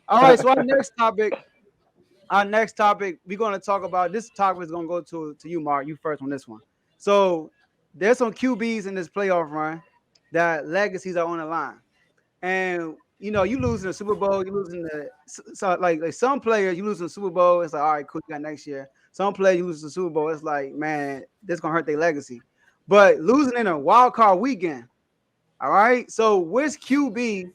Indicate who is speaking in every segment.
Speaker 1: All right, so our next topic, we're going to talk about this topic is going to go to you, Mark. You first on this one. So there's some QBs in this playoff run that legacies are on the line. And you losing the Super Bowl, you losing like some players, you losing the Super Bowl. It's like, all right, cool, you got next year. Some players you lose the Super Bowl, it's like, man, this gonna hurt their legacy. But losing in a wild card weekend, all right. So which QB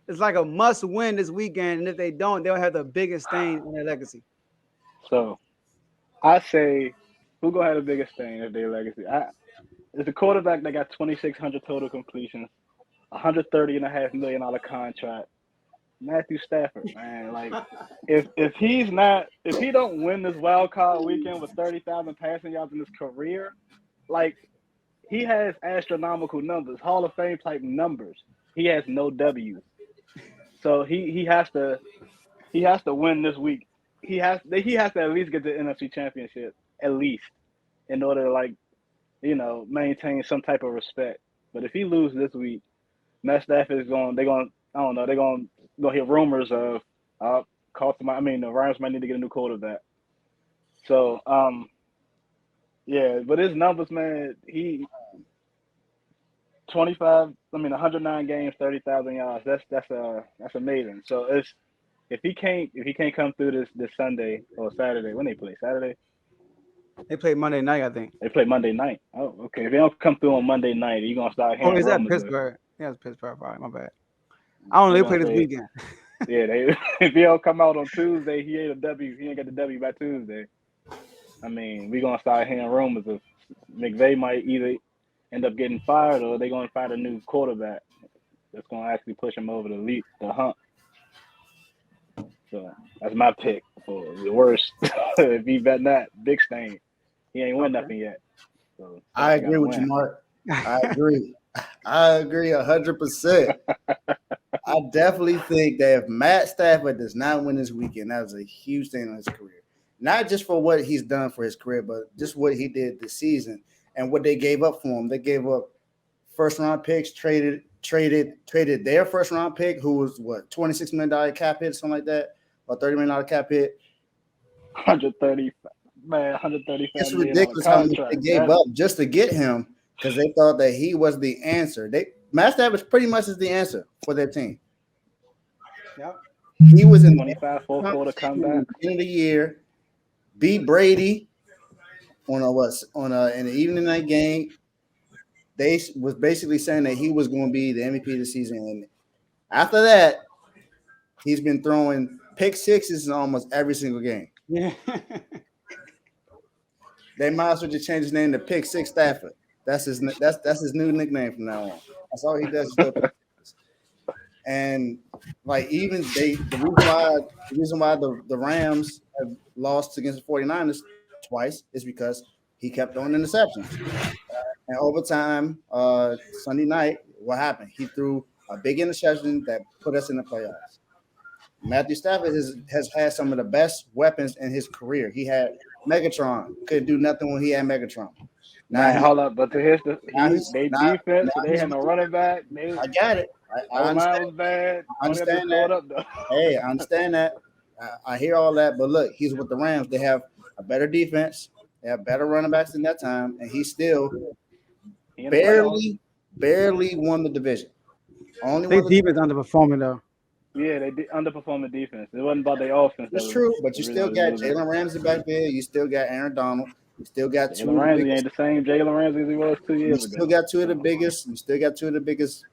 Speaker 1: is like a must win this weekend, and if they don't, they'll have the biggest stain on their legacy.
Speaker 2: So I say, who gonna have the biggest thing of their legacy? It's a quarterback that got 2,600 total completions, $130.5 million contract. Matthew Stafford, man. Like, if he don't win this wild card weekend with 30,000 passing yards in his career, like he has astronomical numbers, Hall of Fame type numbers. He has no W's, so he has to win this week. He has to at least get the NFC Championship at least in order to maintain some type of respect. But if he loses this week, Matt Stafford is going. They're going. I don't know. They're going to hear rumors of the Rams might need to get a new quarterback. So yeah, but his numbers, man, 109 games, 30,000 yards. That's amazing. So if he can't come through this Sunday or Saturday, when they play Saturday,
Speaker 1: They play Monday night, I think.
Speaker 2: they play Monday night. Oh, okay. If they don't come through on Monday night, you're gonna start
Speaker 1: Oh,
Speaker 2: hearing
Speaker 1: is that
Speaker 2: rumors of.
Speaker 1: Pittsburgh? Yeah, it's Pittsburgh. Probably. My bad. I don't know.
Speaker 2: They're
Speaker 1: They
Speaker 2: gonna
Speaker 1: play this
Speaker 2: say,
Speaker 1: weekend.
Speaker 2: yeah, if he don't come out on Tuesday, he ain't a W. He ain't got the W by Tuesday. I mean, we're gonna start hearing rumors of McVay might either end up getting fired or they're gonna find a new quarterback that's gonna actually push him over the hump. So that's my pick for the worst. If he bet that big stain, he ain't win
Speaker 1: Okay.
Speaker 2: nothing yet. So
Speaker 3: I
Speaker 2: Stafford got
Speaker 3: agree
Speaker 2: to
Speaker 3: with you,
Speaker 2: win.
Speaker 3: Mark. I agree. I agree 100%. I definitely think that if Matt Stafford does not win this weekend, that was a huge thing in his career. Not just for what he's done for his career, but just what he did this season and what they gave up for him. They gave up first round picks, traded their first round pick, who was what, $26 million cap hit, something like that, or $30 million cap hit.
Speaker 2: 130 man, 135
Speaker 3: It's
Speaker 2: million dollar
Speaker 3: ridiculous how much they
Speaker 2: contract.
Speaker 3: gave up just to get him because they thought that he was the answer. Matt Stafford pretty much is the answer for their team.
Speaker 1: Yep.
Speaker 3: He was in the
Speaker 2: 25 fourth quarter
Speaker 3: conversation in the
Speaker 2: comeback.
Speaker 3: beginning of the year, beat Brady in the evening night game. They was basically saying that he was going to be the MVP of the season, and after that, he's been throwing pick sixes in almost every single game.
Speaker 1: Yeah.
Speaker 3: They might as well just change his name to Pick Six Stafford. That's his new nickname from now on. That's all he does is throw pick sixes. And like even the reason why the Rams have lost against the 49ers twice is because he kept throwing interceptions. And over time, Sunday night, what happened? He threw a big interception that put us in the playoffs. Matthew Stafford has had some of the best weapons in his career. He had Megatron, couldn't do nothing when he had Megatron. Now
Speaker 2: Man,
Speaker 3: he
Speaker 2: hold up, but to his
Speaker 3: now he's
Speaker 2: they
Speaker 3: now,
Speaker 2: defense,
Speaker 3: now
Speaker 2: they
Speaker 3: he's
Speaker 2: had no running back. They
Speaker 3: I got it. I
Speaker 2: O line
Speaker 3: understand.
Speaker 2: was bad.
Speaker 3: I
Speaker 2: Only have to
Speaker 3: understand
Speaker 2: throw it
Speaker 3: that.
Speaker 2: up though.
Speaker 3: Hey, I understand that. I hear all that, but look, he's with the Rams. They have a better defense. They have better running backs in that time, and he still
Speaker 2: He in the playoffs.
Speaker 3: barely won the division. Only
Speaker 1: They
Speaker 3: won the division.
Speaker 1: defense underperforming though.
Speaker 2: Yeah, they underperformed the defense. It wasn't about their offense that
Speaker 3: That's
Speaker 2: was
Speaker 3: true, but
Speaker 2: the
Speaker 3: you
Speaker 2: reason
Speaker 3: still
Speaker 2: they
Speaker 3: got
Speaker 2: was losing.
Speaker 3: Jalen Ramsey back there. You still got Aaron Donald. You still got two
Speaker 2: Jalen
Speaker 3: of the
Speaker 2: Ramsey ain't
Speaker 3: biggest.
Speaker 2: the same Jalen Ramsey as he was 2 years ago. So
Speaker 3: You still got two of the biggest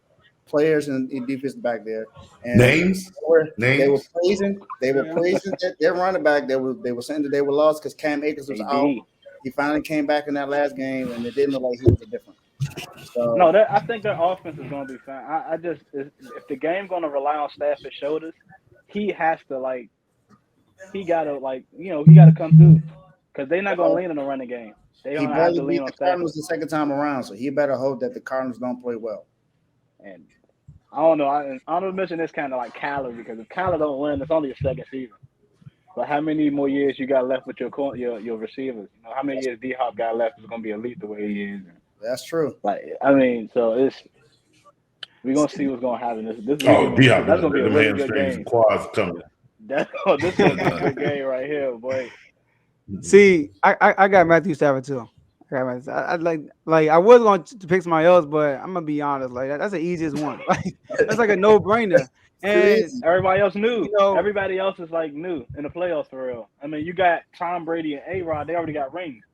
Speaker 3: players in defense back there. And
Speaker 4: Names?
Speaker 3: they were
Speaker 4: Names?
Speaker 1: Yeah.
Speaker 3: praising that their running back. They were saying that they were lost because Cam Akers was out.
Speaker 2: AD.
Speaker 3: He finally came back in that last game, and it didn't look like he was different. So
Speaker 2: No, I think their offense is going to be fine. I just if the game going to rely on Stafford's shoulders, he has to he got to he got to come through because they're not going to lean on the running game. They're
Speaker 3: he
Speaker 2: going to have
Speaker 3: barely
Speaker 2: to lean
Speaker 3: beat
Speaker 2: on
Speaker 3: the
Speaker 2: Stafford.
Speaker 3: Cardinals the second time around. So he better hope that the Cardinals don't play well.
Speaker 2: And I don't know. I don't mention this kind of like Kyler because if Kyler don't win, it's only a second season. But how many more years you got left with your receivers? How many years D Hop got left is going to be elite the way he is.
Speaker 3: That's true.
Speaker 2: Like I mean, so We're gonna see what's gonna happen this
Speaker 4: Oh,
Speaker 2: weekend.
Speaker 4: D-Hop,
Speaker 2: That's gonna be a
Speaker 4: them
Speaker 2: really good
Speaker 4: hamstrings
Speaker 2: game.
Speaker 4: and quads coming.
Speaker 2: This gonna be a good game right here, boy.
Speaker 1: See, I got Matthew Stafford too. I like I was going to pick somebody else, but I'm gonna be honest. Like that's the easiest one. Like that's like a no brainer. And
Speaker 2: Everybody else new.
Speaker 1: you know,
Speaker 2: Everybody else is like new in the playoffs for real. I mean, you got Tom Brady and A-Rod. They already got rings.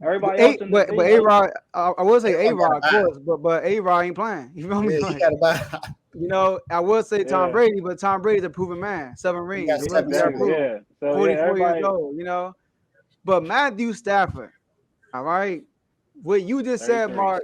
Speaker 2: Everybody else in the
Speaker 1: but A-Rod, I will say A-Rod, of course, but A-Rod ain't playing. You feel me?
Speaker 3: Yeah,
Speaker 1: Like,
Speaker 3: he got about.
Speaker 1: you know, I will say Tom
Speaker 2: Yeah.
Speaker 1: Brady, but Tom Brady's a proven man. 7 rings.
Speaker 3: got
Speaker 1: Look,
Speaker 3: 7
Speaker 1: he got
Speaker 3: rings.
Speaker 1: proven.
Speaker 2: Yeah. So
Speaker 1: 44
Speaker 2: yeah, everybody.
Speaker 1: years old, you know. But Matthew Stafford, all right, what you just said,
Speaker 2: 33.
Speaker 1: Mark,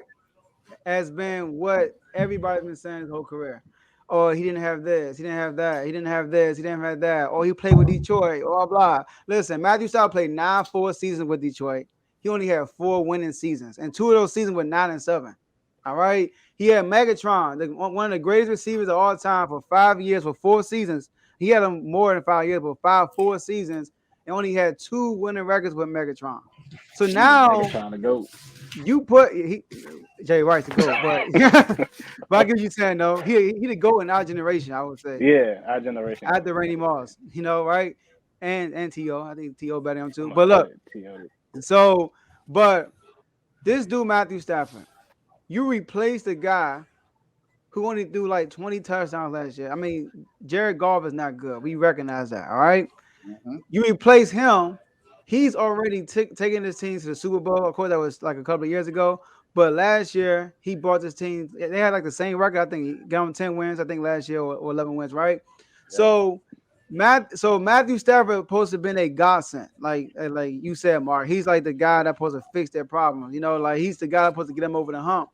Speaker 1: has been what everybody's been saying his whole career. Oh, he didn't have this, he didn't have that, he didn't have this, he didn't have that. Oh, he played with Detroit, blah, blah. Listen, Matthew Stafford played 9 full seasons with Detroit. He only had 4 winning seasons, and 2 of those seasons were 9-7. All right. He had Megatron, one of the greatest receivers of all time, for 5 years, for 4 seasons. He had him more than 5 years, but 4 seasons, and only had 2 winning records with Megatron. So now
Speaker 2: Trying to go.
Speaker 1: you put Jay Rice to go, but I get you saying though, he the GOAT in our generation, I would say.
Speaker 2: Yeah, our generation.
Speaker 1: After Randy Moss, you know, right? And T.O. I think T.O. better than him too. But look, so but this dude Matthew Stafford, you replace the guy who only threw like 20 touchdowns last year. I mean, Jared Goff is not good. We recognize that, all right?
Speaker 3: Mm-hmm.
Speaker 1: You replace him. He's already taken his team to the Super Bowl. Of course, that was like a couple of years ago. But last year, he brought this team. They had like the same record. I think he got them 10 wins, I think, last year, or 11 wins, right? Yeah. So Matthew Stafford supposed to have been a godsend. Like you said, Mark. He's like the guy that's supposed to fix their problems. You know, like he's the guy that's supposed to get them over the hump.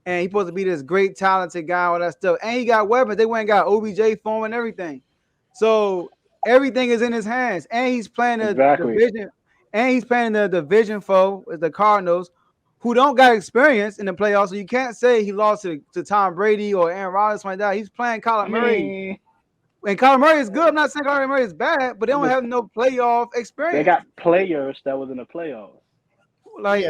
Speaker 1: And he's supposed to be this great, talented guy, all that stuff. And he got weapons. They went and got OBJ form and everything. So everything is in his hands, and he's playing the division, and he's playing the division foe with the Cardinals, who don't got experience in the playoffs. So you can't say he lost to Tom Brady or Aaron Rodgers like that. He's playing Kyler Murray, and Kyler Murray is good. I'm not saying Kyler Murray is bad, but they don't have no playoff experience.
Speaker 2: They got players that was in the playoffs.
Speaker 1: Okay,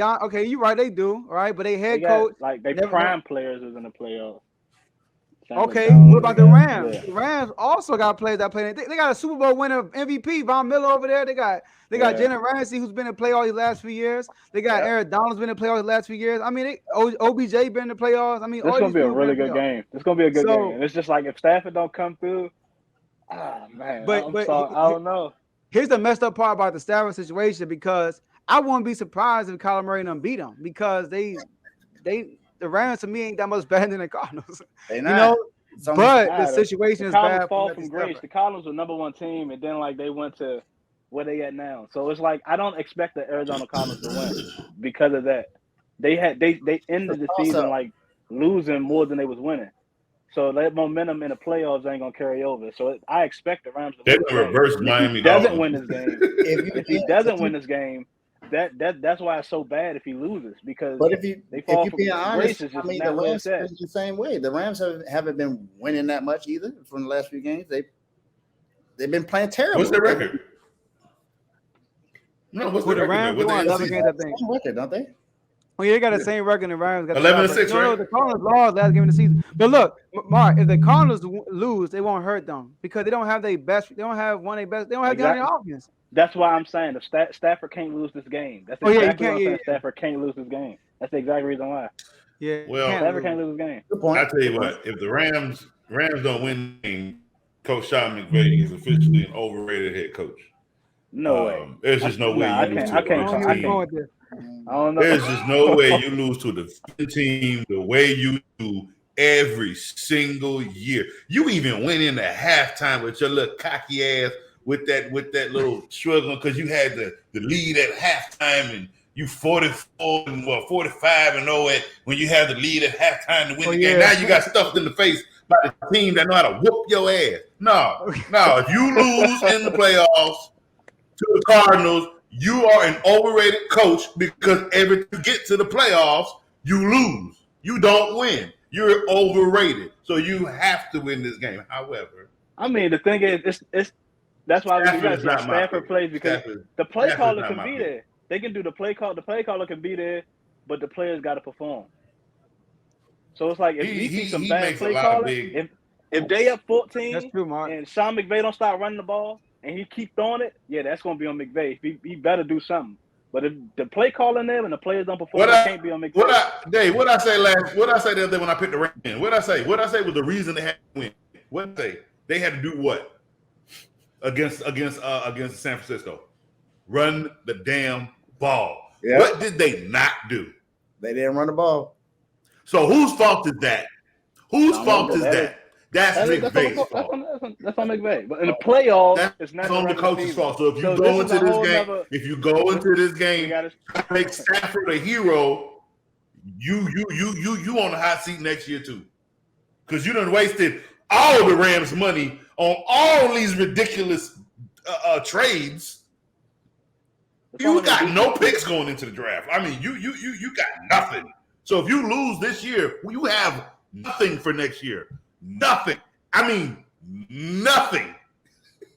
Speaker 1: okay, you're right, they do, right? But they coach,
Speaker 2: like they prime players is in the playoffs.
Speaker 1: Okay, what about the Rams? Yeah. The Rams also got players that play. They got a Super Bowl winner, MVP, Von Miller over there. They got Jalen Ramsey, who's been in playoffs these last few years. They got Aaron Donald's been in playoffs the last few years. I mean, OBJ been in the playoffs. I mean,
Speaker 2: it's gonna be a really good game. It's gonna be a good game. And it's just like if Stafford don't come through, man, I don't know.
Speaker 1: Here's the messed up part about the Stafford situation, because I wouldn't be surprised if Kyler Murray done beat them, because the Rams to me ain't that much better than the Cardinals. You know, but the situation is bad.
Speaker 2: Fall from grace. The Cardinals were #1 team, and then like they went to where they at now. So it's like I don't expect the Arizona Cardinals to win because of that. They ended the season like losing more than they was winning. So that momentum in the playoffs ain't gonna carry over. So I expect the Rams to win.
Speaker 4: They're reverse Miami.
Speaker 2: If he doesn't win this game, if he doesn't win this game, that's why it's so bad if he loses, because
Speaker 3: if you're being honest, I mean the Rams are the same way. The Rams haven't been winning that much either from the last few games. They've been playing terrible.
Speaker 4: What's their record? No, what's the
Speaker 1: Rams? They won 11 games, I think.
Speaker 3: Record, don't they?
Speaker 1: Well, they got the same record. The Rams got
Speaker 4: 11-6, right?
Speaker 1: No, the Cardinals lost last game of the season. But look, Mark, if the Cardinals lose, they won't hurt them because they don't have their best. They don't have one of their best. They don't have the offense.
Speaker 2: That's why I'm saying if Stafford can't lose this game. That's exactly what I'm saying. Stafford can't lose this game. That's the exact reason why.
Speaker 1: Yeah.
Speaker 4: Well,
Speaker 2: Stafford can't lose this game.
Speaker 3: Good point.
Speaker 4: I tell you what, if the Rams don't win the game, Coach Sean McVay is officially an overrated head coach.
Speaker 2: No way.
Speaker 4: There's just no way you lose to a team.
Speaker 2: I don't know.
Speaker 4: There's just no way you lose to the team the way you do every single year. You even went into halftime with your little cocky ass with that little struggle because you had the lead at halftime and you 44 and 45 and 0 when you have the lead at halftime to win the game. Now you got stuffed in the face by the team that know how to whoop your ass. No. If you lose in the playoffs to the Cardinals, you are an overrated coach because every time you get to the playoffs, you lose. You don't win. You're overrated. So you have to win this game. However,
Speaker 2: I mean, the thing is, it's that's why we got Stafford plays because the play caller can be there. They can do the play call. The play caller can be there, but the players got to perform. So it's like if we see some bad
Speaker 4: makes a
Speaker 2: play
Speaker 4: lot of
Speaker 2: calling,
Speaker 4: big.
Speaker 2: if they up 14
Speaker 1: That's true, Mark.
Speaker 2: and Sean McVay don't start running the ball and he keep throwing it, yeah, that's gonna be on McVay. He better do something. But if the play calling there and the players don't perform, it can't be on McVay.
Speaker 4: Dave, what I say the other day when I picked the Rams in? What I say was the reason they had to win. What I say? They had to do what against San Francisco? Run the damn ball. Yep. What did they not do?
Speaker 3: They didn't run the ball.
Speaker 4: So whose fault is that? Whose fault is that? That's McVay's fault.
Speaker 2: That's on McVay. But in the playoffs, it's not
Speaker 4: on the coach's fault. So if you go into this game, make Stafford a hero, you on the hot seat next year too, because you done wasted all the Rams' money on all these ridiculous trades. You got no picks going into the draft. I mean, you got nothing. So if you lose this year, you have nothing for next year. Nothing. I mean, nothing.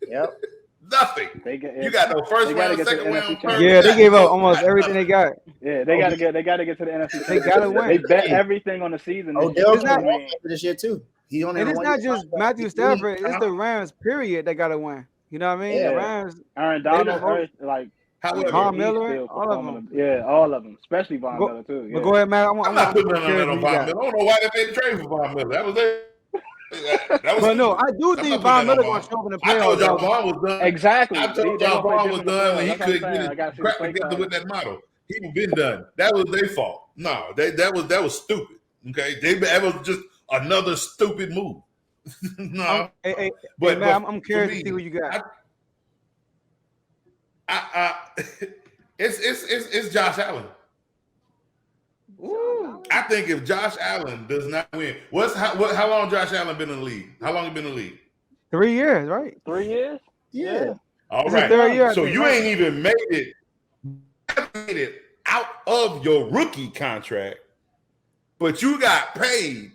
Speaker 3: Yep.
Speaker 4: Nothing. You got no first round, second round.
Speaker 1: Yeah, they gave up almost everything they got.
Speaker 2: Yeah, they got to get to the NFC.
Speaker 1: They got to win.
Speaker 2: They bet everything on the season.
Speaker 3: Odell's not win this year too.
Speaker 1: And it's not just Matthew Stafford. It's the Rams. Period. They got to win. You know what I mean?
Speaker 2: Yeah.
Speaker 1: The Rams.
Speaker 2: Aaron Donald, like.
Speaker 1: Von Miller, all of them.
Speaker 2: Yeah, all of them, especially Von Miller too. Yeah.
Speaker 1: But go ahead, man.
Speaker 4: I'm not putting on Von Miller. I don't know why they made the trade for Von Miller. That was it.
Speaker 1: But no, I do think Von Miller going to show up in the playoffs.
Speaker 4: I told y'all Von was done.
Speaker 2: Exactly.
Speaker 4: I told y'all Von was done when he couldn't get his crap together with that model. He was been done. That was their fault. No, that was stupid. Okay, that was just another stupid move. No,
Speaker 1: but man, I'm curious to see who you got.
Speaker 4: It's Josh Allen.
Speaker 2: Ooh.
Speaker 4: I think if Josh Allen does not win, how long Josh Allen been in the league? How long he been in the league?
Speaker 1: 3 years, right?
Speaker 2: 3 years?
Speaker 3: Yeah.
Speaker 4: All right.
Speaker 1: Third year,
Speaker 4: so you ain't even made it out of your rookie contract, but you got paid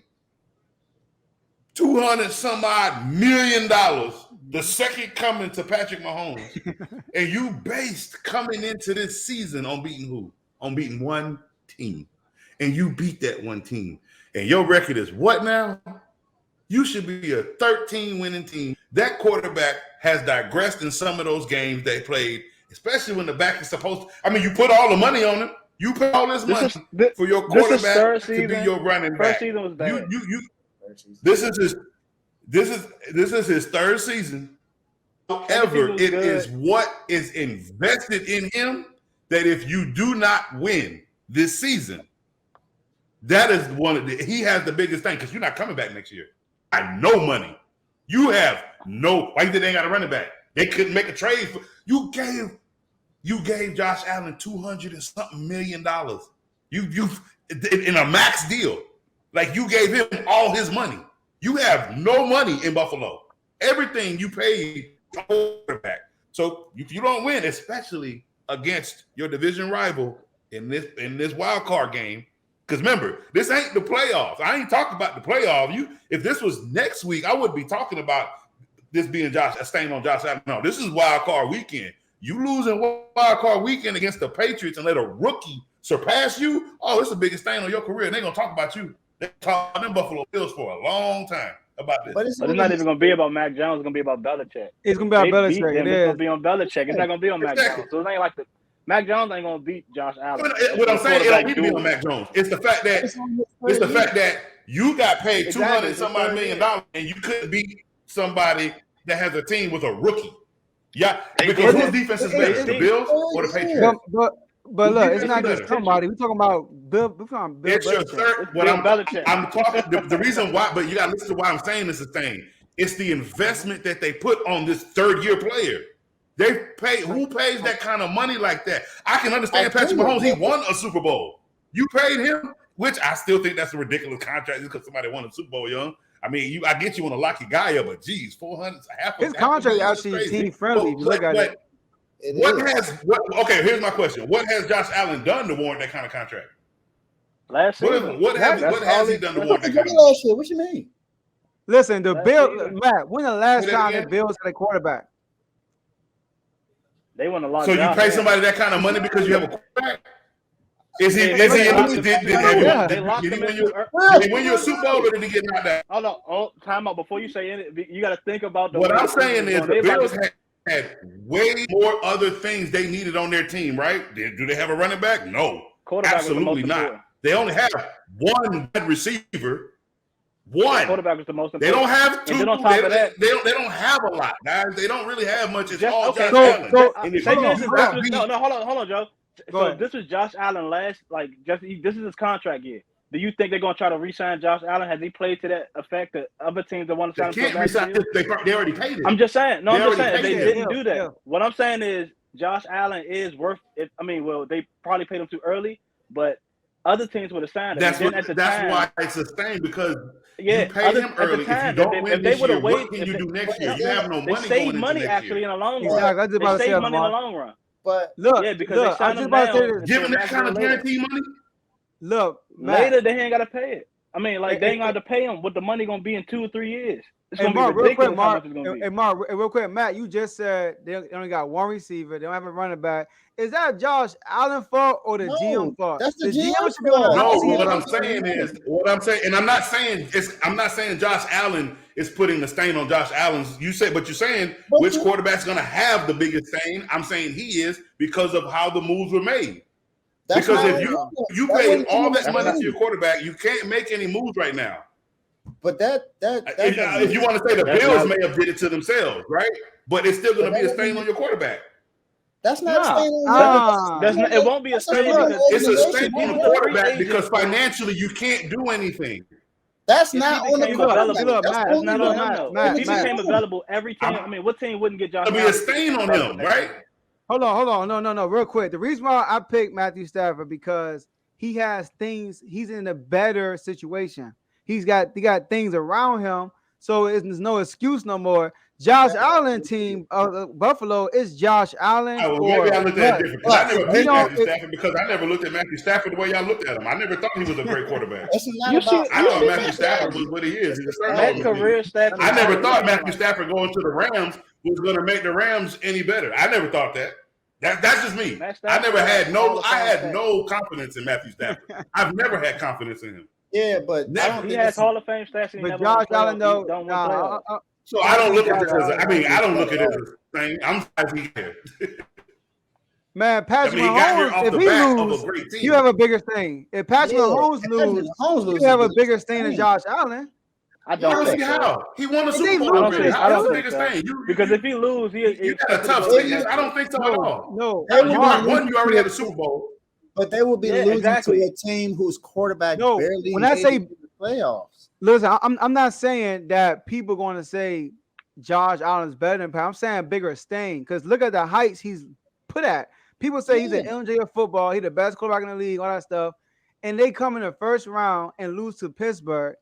Speaker 4: $200 some odd million, the second coming to Patrick Mahomes, and you based coming into this season on beating who? On beating one team. And you beat that one team. And your record is what now? You should be a 13-winning team. That quarterback has digressed in some of those games they played, especially when the back is supposed to. I mean, you put all the money on him. You put all this money for your quarterback to be your running back.
Speaker 2: First season was bad.
Speaker 4: This is his third season. However, it is what is invested in him that if you do not win this season, that is he has the biggest thing because you're not coming back next year. I no money. You have no. Why they ain't got a running back? They couldn't make a trade for you. Gave Josh Allen $200 and something million. You in a max deal, like you gave him all his money. You have no money in Buffalo. Everything you paid quarterback. So if you don't win, especially against your division rival in this wild card game, because remember, this ain't the playoffs. I ain't talking about the playoff. If this was next week, I would be talking about this being a stain on Josh Allen. No, this is wild card weekend. You losing wild card weekend against the Patriots and let a rookie surpass you. Oh, it's the biggest stain on your career. And they're gonna talk about you. They talk about them Buffalo Bills for a long time about this.
Speaker 2: But it's not even going to be about Mac Jones. It's going to be about Belichick.
Speaker 1: It's going to be about Belichick.
Speaker 2: It's going to be on Belichick. It's not going to be on Mac Jones. So it ain't like Mac Jones ain't going to beat Josh Allen.
Speaker 4: What I'm saying, it don't need to be on Mac Jones. It's the fact that you got paid $200 some odd million and you couldn't beat somebody that has a team with a rookie. Yeah, because whose defense is better, the Bills or the Patriots?
Speaker 1: But look, it's not just somebody. We're talking about Bill.
Speaker 4: It's your third. I'm talking. The reason why, but you got to listen to why I'm saying this is thing. It's the investment that they put on this third-year player. They pay. Who pays that kind of money like that? I can understand Patrick Mahomes. He won a Super Bowl. You paid him, which I still think that's a ridiculous contract because somebody won a Super Bowl, young. I mean, I get you want to lock your guy up, but geez, $400.
Speaker 1: His contract actually team friendly. Look at it.
Speaker 4: Okay, here's my question. What has Josh Allen done to warrant that kind of contract?
Speaker 2: Last season.
Speaker 4: What has he done to warrant that kind of
Speaker 3: contract? What you mean?
Speaker 1: Listen, the Bills, Matt, when the last time the Bills had a quarterback?
Speaker 2: They won a lot.
Speaker 4: So you pay somebody that kind of money because you have a quarterback? Is he?
Speaker 2: They
Speaker 4: Is he?
Speaker 2: locked
Speaker 4: Did
Speaker 2: him-
Speaker 4: he
Speaker 1: Yeah.
Speaker 2: they locked him in too early.
Speaker 4: Did he win you a Super Bowl or did he get knocked out?
Speaker 2: Hold on, time out before you say anything. You got to think about the.
Speaker 4: What
Speaker 2: way
Speaker 4: I'm
Speaker 2: the season
Speaker 4: saying is
Speaker 2: going.
Speaker 4: the
Speaker 2: They about
Speaker 4: Bills
Speaker 2: to-
Speaker 4: had way more other things they needed on their team, right? Do they have a running back? No,
Speaker 2: Quarterback was the
Speaker 4: absolutely
Speaker 2: most
Speaker 4: not.
Speaker 2: important.
Speaker 4: They only have one wide receiver. One.
Speaker 2: Quarterback was the most
Speaker 4: They
Speaker 2: important.
Speaker 4: don't have two.
Speaker 2: And then on top of that,
Speaker 4: They don't have a lot, guys. They don't really have much. It's
Speaker 2: Just-
Speaker 4: all
Speaker 2: okay,
Speaker 4: Josh
Speaker 1: so-
Speaker 4: Allen.
Speaker 1: so-
Speaker 4: And if
Speaker 2: say
Speaker 4: you
Speaker 2: for instance,
Speaker 4: got
Speaker 2: this was,
Speaker 4: beat-
Speaker 2: no, hold on, Joe.
Speaker 1: Go
Speaker 2: So
Speaker 1: ahead.
Speaker 2: this was Josh Allen last, like, this is his contract year. Do you think they're gonna try to re-sign Josh Allen? Has he played to that effect that other teams that want to
Speaker 4: they
Speaker 2: sign him?
Speaker 4: can't resign. They already paid it.
Speaker 2: I'm just saying. No,
Speaker 4: They
Speaker 2: I'm just
Speaker 4: already
Speaker 2: saying they
Speaker 4: paid
Speaker 2: didn't
Speaker 1: him.
Speaker 2: do that.
Speaker 1: Yeah.
Speaker 2: What I'm saying is Josh Allen is worth it. I mean, well, they probably paid him too early, but other teams would have signed him.
Speaker 4: That's
Speaker 2: And then at the
Speaker 4: that's
Speaker 2: time,
Speaker 4: why it's sustained because
Speaker 2: yeah,
Speaker 4: you paid him
Speaker 2: at the
Speaker 4: early.
Speaker 2: time,
Speaker 4: If you don't
Speaker 2: if
Speaker 4: win
Speaker 2: they
Speaker 4: this
Speaker 2: would
Speaker 4: year,
Speaker 2: have
Speaker 4: what
Speaker 2: waited,
Speaker 4: can
Speaker 2: if
Speaker 4: you do next year?
Speaker 3: they-
Speaker 4: You have no
Speaker 2: they
Speaker 4: money
Speaker 2: saved
Speaker 4: going into
Speaker 2: money
Speaker 4: next
Speaker 2: actually
Speaker 4: year.
Speaker 2: in the long
Speaker 1: Exactly. I
Speaker 2: run.
Speaker 1: was just
Speaker 2: They
Speaker 1: about to say
Speaker 2: saved
Speaker 1: that,
Speaker 2: money in the
Speaker 1: Mark.
Speaker 2: long run.
Speaker 3: But
Speaker 1: Look,
Speaker 2: Yeah, because
Speaker 1: look,
Speaker 2: they
Speaker 1: I'm
Speaker 2: signed
Speaker 1: just
Speaker 2: him
Speaker 1: about to say
Speaker 2: now.
Speaker 1: this.
Speaker 4: Giving that kind of guarantee money?
Speaker 1: Look, Matt.
Speaker 2: Later, they ain't got to pay it. I mean, like,
Speaker 1: Hey,
Speaker 2: they ain't
Speaker 1: hey,
Speaker 2: got to pay him what the money going to be in 2 or 3 years. It's
Speaker 1: Hey,
Speaker 2: going to
Speaker 1: Mark,
Speaker 2: be
Speaker 1: real quick,
Speaker 2: ridiculous how
Speaker 1: Mark.
Speaker 2: much it's going to be.
Speaker 1: Hey, Mark, real quick, Matt. You just said they only got one receiver. They don't have a running back. Is that Josh Allen fault or the
Speaker 3: No,
Speaker 1: GM fault?
Speaker 3: that's the
Speaker 1: GM
Speaker 3: GM's
Speaker 1: should be on the
Speaker 3: fault.
Speaker 1: hot
Speaker 4: No,
Speaker 1: seat.
Speaker 4: what I'm saying is, and I'm not saying Josh Allen is putting the stain on Josh Allen's. You say, but you're saying which quarterback's going to have the biggest stain? I'm saying he is because of how the moves were made.
Speaker 3: that's
Speaker 4: Because
Speaker 3: not
Speaker 4: if you
Speaker 3: that
Speaker 4: paid
Speaker 3: wasn't
Speaker 4: all
Speaker 3: even
Speaker 4: that money to
Speaker 3: explained.
Speaker 4: your quarterback, you can't make any moves right now.
Speaker 3: But that
Speaker 4: If you want to say the
Speaker 2: That's
Speaker 4: Bills
Speaker 2: not-
Speaker 4: may have did it to themselves, right? But it's still going to be a stain on your quarterback.
Speaker 3: that's not
Speaker 2: Nah.
Speaker 3: staying
Speaker 1: Ah.
Speaker 2: That's not, it won't be a
Speaker 3: That's a
Speaker 2: stain
Speaker 3: different
Speaker 2: because
Speaker 4: It's a
Speaker 3: organization.
Speaker 4: stain on
Speaker 2: He
Speaker 4: the
Speaker 2: was a free
Speaker 4: quarterback
Speaker 2: agent.
Speaker 4: because financially you can't do anything.
Speaker 3: That's
Speaker 2: If
Speaker 3: not
Speaker 2: he
Speaker 3: on the
Speaker 2: became
Speaker 3: quarterback.
Speaker 2: available,
Speaker 1: Look,
Speaker 3: That's
Speaker 1: Matt,
Speaker 2: that's
Speaker 3: only
Speaker 2: not
Speaker 3: the-
Speaker 2: on him
Speaker 1: Matt,
Speaker 2: though.
Speaker 1: Matt,
Speaker 2: If he
Speaker 1: Matt.
Speaker 2: became available, every team. I mean, what team wouldn't get Josh
Speaker 4: It'll be
Speaker 2: Allen?
Speaker 4: a stain on him, right?
Speaker 1: Hold on. No. Real quick. The reason why I picked Matthew Stafford because he has things. He's in a better situation. He got things around him, so there's no excuse no more. Josh Allen team Buffalo is Josh Allen.
Speaker 4: Maybe I looked at it different because I never picked
Speaker 1: know,
Speaker 4: Matthew Stafford because I never looked at Matthew Stafford the way y'all looked at him. I never thought he was a great quarterback.
Speaker 3: This is not
Speaker 2: You
Speaker 3: about.
Speaker 2: see-
Speaker 4: I thought Matthew Stafford was what he is. He's a
Speaker 2: That
Speaker 4: turnover
Speaker 2: career
Speaker 4: machine.
Speaker 2: stat.
Speaker 4: I never thought Matthew Stafford going to the Rams was going to make the Rams any better. I never thought that. That's just me.
Speaker 2: Matt
Speaker 4: I
Speaker 2: Stafford
Speaker 4: never had
Speaker 2: has
Speaker 4: I had no confidence in Matthew Stafford. I've never had confidence in him.
Speaker 3: Yeah, but I don't
Speaker 2: He
Speaker 3: think
Speaker 2: has
Speaker 3: it's-
Speaker 2: Hall of Fame stats. And he
Speaker 1: but
Speaker 2: never won
Speaker 1: Josh Allen
Speaker 2: playoffs.
Speaker 1: though,
Speaker 2: He don't win playoffs.
Speaker 4: So I don't look at this as I don't look at it as a thing. I'm surprised he can.
Speaker 1: man, Patrick
Speaker 4: he got here
Speaker 1: Mahomes.
Speaker 4: off
Speaker 1: If
Speaker 4: the
Speaker 1: he
Speaker 4: back
Speaker 1: lose,
Speaker 4: of a great team.
Speaker 1: you have a bigger thing. If Patrick Mahomes lose, you have a bigger stain than Josh Allen.
Speaker 2: I
Speaker 4: I
Speaker 2: don't
Speaker 4: don't see
Speaker 2: think so.
Speaker 4: how. He won a
Speaker 1: They
Speaker 4: Super Bowl
Speaker 1: lose.
Speaker 4: already.
Speaker 1: I
Speaker 4: How
Speaker 1: don't
Speaker 4: is the
Speaker 2: think
Speaker 4: biggest
Speaker 2: so.
Speaker 4: thing?
Speaker 2: Because if he lose,
Speaker 4: You got a tough
Speaker 2: he
Speaker 4: season. I don't think so at all.
Speaker 1: No,
Speaker 3: They will
Speaker 1: Mark,
Speaker 3: be
Speaker 4: One, you already had a
Speaker 3: losing
Speaker 4: Super Bowl.
Speaker 3: But they will be
Speaker 2: Yeah,
Speaker 3: losing
Speaker 2: exactly.
Speaker 3: to a team whose quarterback
Speaker 1: No,
Speaker 3: barely
Speaker 1: when I
Speaker 3: made
Speaker 1: say-
Speaker 3: it to the playoffs.
Speaker 1: listen, I'm not saying that people going to say Josh Allen's better than Pat. I'm saying bigger stain because look at the heights he's put at. People say he's an MJ of football. He's the best quarterback in the league, all that stuff. And they come in the first round and lose to Pittsburgh.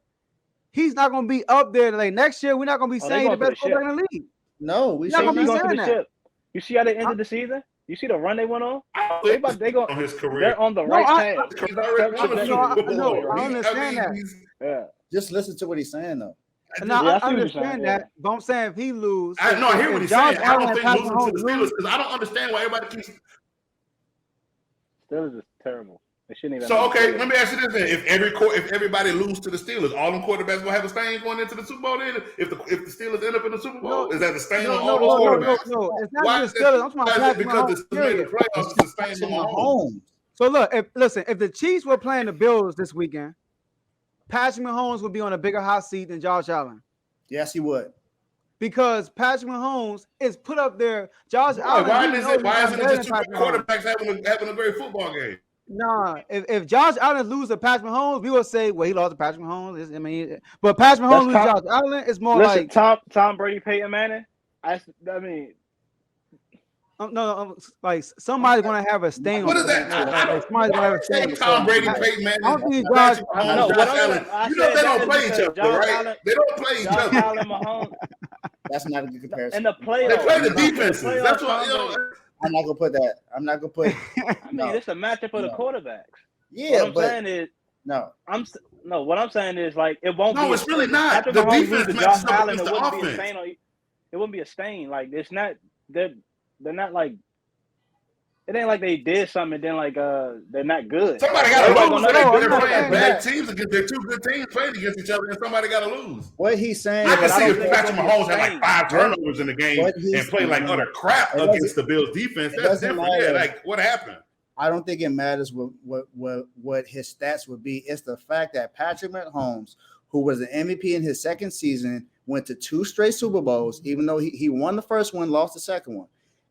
Speaker 1: He's not going to be up there. Like next year, we're not going to be
Speaker 2: Oh,
Speaker 1: saying
Speaker 2: they
Speaker 1: he's the
Speaker 2: going
Speaker 1: best
Speaker 2: for the
Speaker 1: quarterback in the league.
Speaker 3: No, we
Speaker 1: You're not
Speaker 3: should
Speaker 1: gonna be
Speaker 3: not.
Speaker 1: saying that.
Speaker 2: ship. You see how they ended the season? You see the run they went on? They go.
Speaker 4: On his career.
Speaker 2: They're on the
Speaker 1: No,
Speaker 2: right
Speaker 1: I-
Speaker 2: path.
Speaker 4: He's already won a
Speaker 2: No,
Speaker 4: Super Bowl.
Speaker 1: I understand that.
Speaker 2: Yeah.
Speaker 3: Just listen to what he's saying though.
Speaker 1: No,
Speaker 2: Yeah, I
Speaker 1: I
Speaker 2: see what you're
Speaker 1: understand
Speaker 2: saying,
Speaker 1: that, but I'm saying if he lose,
Speaker 4: I hear what he's
Speaker 1: Josh
Speaker 4: saying. I
Speaker 1: Allen
Speaker 4: don't
Speaker 1: and
Speaker 4: think
Speaker 1: Patrick
Speaker 4: losing to the
Speaker 1: Mahomes
Speaker 4: Steelers
Speaker 1: lose,
Speaker 4: because I don't understand why everybody keeps.
Speaker 2: Steelers is terrible. They shouldn't even.
Speaker 4: So okay, let me ask you this: then. If everybody lose to the Steelers, all them quarterbacks gonna have a stain going into the Super Bowl. Then, if the Steelers end up in the Super Bowl, is that the stain on all those quarterbacks?
Speaker 1: No. It's not
Speaker 4: Why
Speaker 1: just
Speaker 4: is
Speaker 1: Steelers. I'm talking about
Speaker 4: it
Speaker 1: Patrick
Speaker 4: because
Speaker 1: Mahomes,
Speaker 4: the Steelers made the
Speaker 1: period.
Speaker 4: playoffs? It's the stain on Mahomes.
Speaker 1: So look, if the Chiefs were playing the Bills this weekend, Patrick Mahomes would be on a bigger hot seat than Josh Allen
Speaker 3: Yes, he would.
Speaker 1: because Patrick Mahomes is put up there. Josh Allen.
Speaker 4: Why
Speaker 1: we
Speaker 4: isn't
Speaker 1: know
Speaker 4: it
Speaker 1: he's
Speaker 4: just two
Speaker 1: better than
Speaker 4: great
Speaker 1: Patrick Mahomes.
Speaker 4: quarterbacks having a great football game?
Speaker 1: Nah, if Josh Allen loses to Patrick Mahomes, we will say, well, he lost to Patrick Mahomes. But Patrick Mahomes loses to Josh Allen, it's more
Speaker 2: Listen,
Speaker 1: like
Speaker 2: Tom Brady, Peyton Manning. I mean,
Speaker 1: like somebody's gonna have a stain.
Speaker 4: What
Speaker 1: on
Speaker 4: is that?
Speaker 1: Like, somebody's gonna have a stain.
Speaker 4: Tom Brady, Peyton Manning,
Speaker 1: I don't think
Speaker 4: Patrick
Speaker 1: Josh-
Speaker 4: Mahomes,
Speaker 2: No, what
Speaker 4: Josh
Speaker 2: I'm
Speaker 4: Allen.
Speaker 2: saying, I
Speaker 4: You know
Speaker 2: said
Speaker 4: they
Speaker 2: that
Speaker 4: don't
Speaker 2: is
Speaker 4: play each
Speaker 2: because
Speaker 4: other,
Speaker 2: Josh
Speaker 4: right?
Speaker 2: Allen-
Speaker 4: They don't play each
Speaker 2: Josh
Speaker 4: other.
Speaker 2: Allen, Mahomes,
Speaker 3: That's not a good comparison.
Speaker 2: in the playoffs.
Speaker 4: They play the
Speaker 2: In
Speaker 4: defenses.
Speaker 2: playoffs,
Speaker 4: That's what
Speaker 2: Tom Brady-
Speaker 3: I'm not gonna put that. I'm not gonna put.
Speaker 2: I mean, it's a matchup for the
Speaker 3: No.
Speaker 2: quarterbacks.
Speaker 3: Yeah,
Speaker 2: What I'm
Speaker 3: but
Speaker 2: saying is,
Speaker 3: no.
Speaker 2: what I'm saying is like it won't.
Speaker 4: No,
Speaker 2: be
Speaker 4: it's really not.
Speaker 2: Patrick
Speaker 4: The
Speaker 2: Mahomes
Speaker 4: defense
Speaker 2: lose to
Speaker 4: matches
Speaker 2: Josh
Speaker 4: up
Speaker 2: Allen,
Speaker 4: against
Speaker 2: it
Speaker 4: the
Speaker 2: wouldn't be a
Speaker 4: offense.
Speaker 2: stain on. It wouldn't be a stain. Like it's not. They're not like. it ain't like they did something and then like they're not good.
Speaker 4: Somebody
Speaker 2: Like,
Speaker 4: got to
Speaker 2: everybody
Speaker 4: lose.
Speaker 2: gonna know
Speaker 4: They're
Speaker 2: they
Speaker 1: not
Speaker 2: good.
Speaker 4: playing
Speaker 1: saying
Speaker 4: bad
Speaker 1: that.
Speaker 4: teams against their two good teams playing against each other, and somebody got to lose.
Speaker 3: What he's saying,
Speaker 4: I
Speaker 2: Yeah,
Speaker 4: can
Speaker 2: but I
Speaker 4: see
Speaker 2: don't
Speaker 4: if
Speaker 2: think it's
Speaker 4: Patrick
Speaker 2: gonna be
Speaker 4: Mahomes
Speaker 2: the
Speaker 4: had like
Speaker 2: same.
Speaker 4: 5 turnovers in the game
Speaker 3: what
Speaker 4: and
Speaker 3: he's
Speaker 4: play like utter crap
Speaker 3: it
Speaker 4: against
Speaker 3: doesn't
Speaker 4: the Bills defense.
Speaker 3: it
Speaker 4: That's
Speaker 3: doesn't
Speaker 4: different. Yeah,
Speaker 3: matter.
Speaker 4: like what happened?
Speaker 3: I don't think it matters what his stats would be. It's the fact that Patrick Mahomes, who was an MVP in his second season, went to 2 straight Super Bowls, even though he won the first one, lost the second one.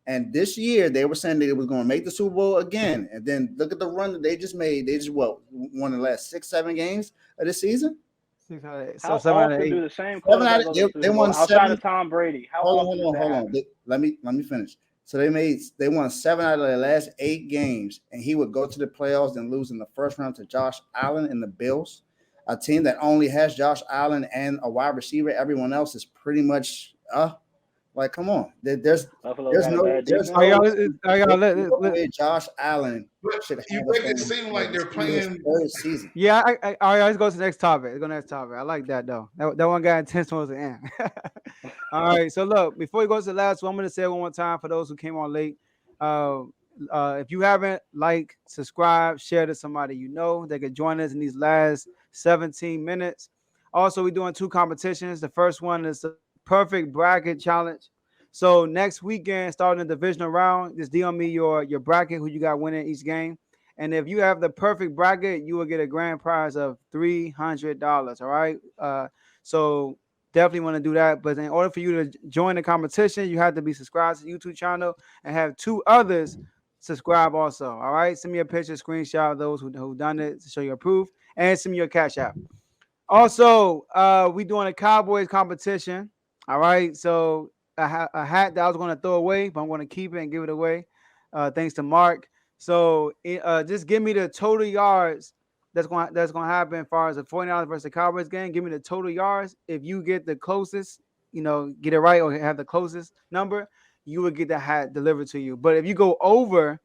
Speaker 3: And this year they were saying that it was going to make the Super Bowl again. And then look at the run that they just made. They just won the last 6-7 games of the season.
Speaker 1: So
Speaker 2: How
Speaker 1: 7 out of
Speaker 2: often do
Speaker 1: 8.
Speaker 2: the same
Speaker 3: 7 out
Speaker 2: quarterback
Speaker 3: of,
Speaker 2: go to the
Speaker 3: they
Speaker 2: Super Bowl
Speaker 3: won
Speaker 2: outside
Speaker 3: 7.
Speaker 2: of Tom Brady? How
Speaker 3: Hold
Speaker 2: often
Speaker 3: on,
Speaker 2: does that happen?
Speaker 3: Let me finish. So they won 7 out of their last 8 games, and he would go to the playoffs and lose in the first round to Josh Allen and the Bills, a team that only has Josh Allen and a wide receiver. Everyone else is pretty much like, come on. There's
Speaker 2: Buffalo got a bad
Speaker 3: there's
Speaker 2: defense.
Speaker 3: no way Josh Allen
Speaker 4: But
Speaker 3: should
Speaker 4: you
Speaker 3: have
Speaker 4: make it
Speaker 3: us
Speaker 4: seem like they're
Speaker 3: in his
Speaker 4: playing.
Speaker 3: third season.
Speaker 1: Yeah, all right, let's go to the next topic. Let's go to the next topic. I like that though. That one got intense towards the end. All right, so look, before we go to the last one, I'm gonna say it one more time for those who came on late. Uh, if you haven't, like, subscribe, share to somebody you know that could join us in these last 17 minutes. Also, we're doing 2 competitions. The first one is the perfect bracket challenge. So next weekend, starting the divisional round, just DM me your bracket, who you got winning each game. And if you have the perfect bracket, you will get a grand prize of $300. All right. So definitely want to do that. But in order for you to join the competition, you have to be subscribed to the YouTube channel and have 2 others subscribe also. All right. Send me a picture, screenshot of those who done it to show your proof, and send me your cash app. Also, we doing a Cowboys competition. All right. So a hat that I was going to throw away, but I'm going to keep it and give it away. Thanks to Mark. So just give me the total yards that's going to happen as far as the 49ers versus the Cowboys game. Give me the total yards. If you get the closest, get it right or have the closest number, you will get the hat delivered to you. But if you go over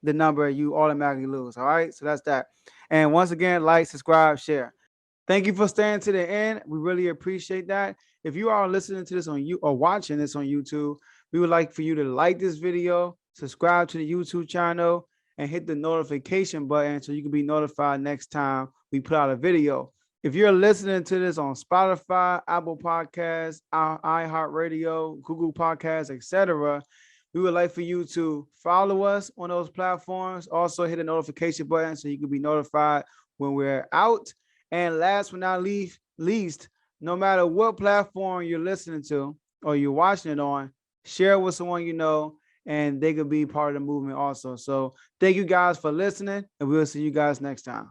Speaker 1: the number, you automatically lose. All right. So that's that. And once again, like, subscribe, share. Thank you for staying to the end. We really appreciate that. If you are listening to this on you or watching this on YouTube, we would like for you to like this video, subscribe to the YouTube channel, and hit the notification button so you can be notified next time we put out a video. If you're listening to this on Spotify, Apple Podcasts, iHeartRadio, Google Podcasts, etc., we would like for you to follow us on those platforms. Also, hit the notification button so you can be notified when we're out. And last but not least, no matter what platform you're listening to or you're watching it on, share it with someone you know, and they could be part of the movement also. So thank you guys for listening, and we'll see you guys next time.